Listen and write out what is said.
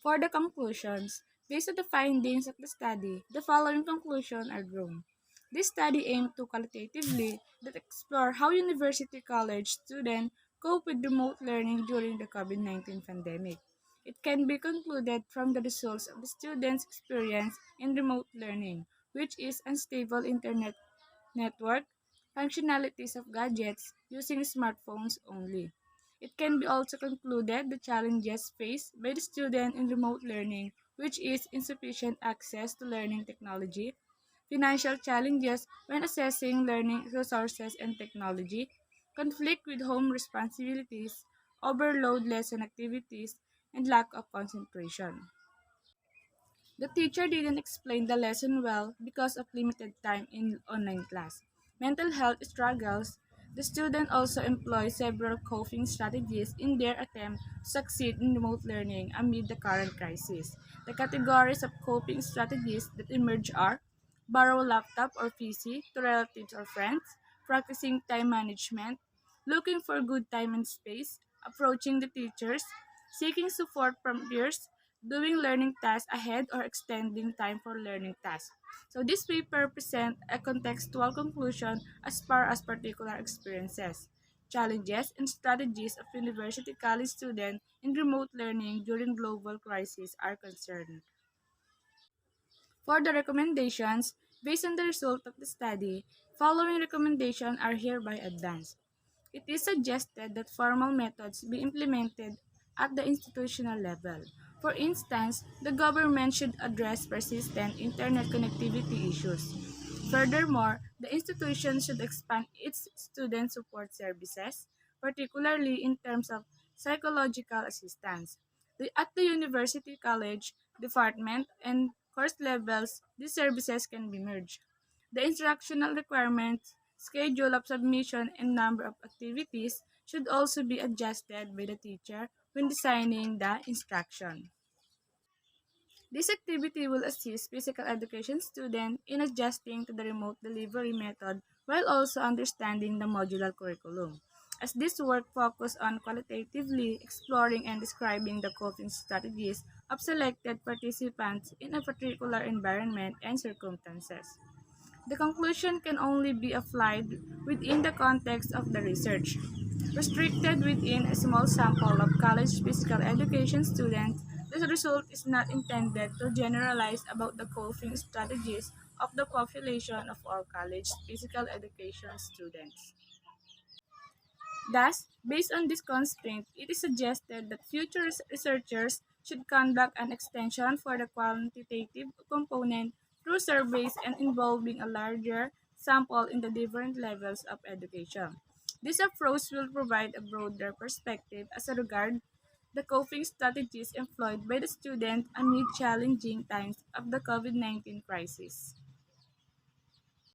For the conclusions, based on the findings of the study, the following conclusions are drawn. This study aimed to qualitatively that explore how university college students cope with remote learning during the COVID-19 pandemic. It can be concluded from the results of the students' experience in remote learning, which is unstable internet network, functionalities of gadgets using smartphones only. It can be also concluded the challenges faced by the student in remote learning, which is insufficient access to learning technology, financial challenges when assessing learning resources and technology, conflict with home responsibilities, overload lesson activities, and lack of concentration. The teacher didn't explain the lesson well because of limited time in online class. Mental health struggles. The student also employ several coping strategies in their attempt to succeed in remote learning amid the current crisis. The categories of coping strategies that emerge are borrow laptop or PC to relatives or friends, practicing time management, looking for good time and space, approaching the teachers, seeking support from peers, doing learning tasks ahead or extending time for learning tasks. So this paper presents a contextual conclusion as far as particular experiences, challenges, and strategies of university college students in remote learning during global crises are concerned. For the recommendations, based on the result of the study, following recommendations are hereby advanced. It is suggested that formal methods be implemented at the institutional level. For instance, the government should address persistent internet connectivity issues. Furthermore, the institution should expand its student support services, particularly in terms of psychological assistance. At the university, college, department, and course levels, these services can be merged. The instructional requirements, schedule of submission, and number of activities should also be adjusted by the teacher when designing the instruction. This activity will assist physical education students in adjusting to the remote delivery method while also understanding the modular curriculum. As this work focuses on qualitatively exploring and describing the coping strategies of selected participants in a particular environment and circumstances. The conclusion can only be applied within the context of the research. Restricted within a small sample of college physical education students, the result is not intended to generalize about the coping strategies of the population of all college physical education students. Thus, based on this constraint, it is suggested that future researchers should conduct an extension for the quantitative component through surveys and involving a larger sample in the different levels of education. This approach will provide a broader perspective as regard the coping strategies employed by the student amid challenging times of the COVID-19 crisis.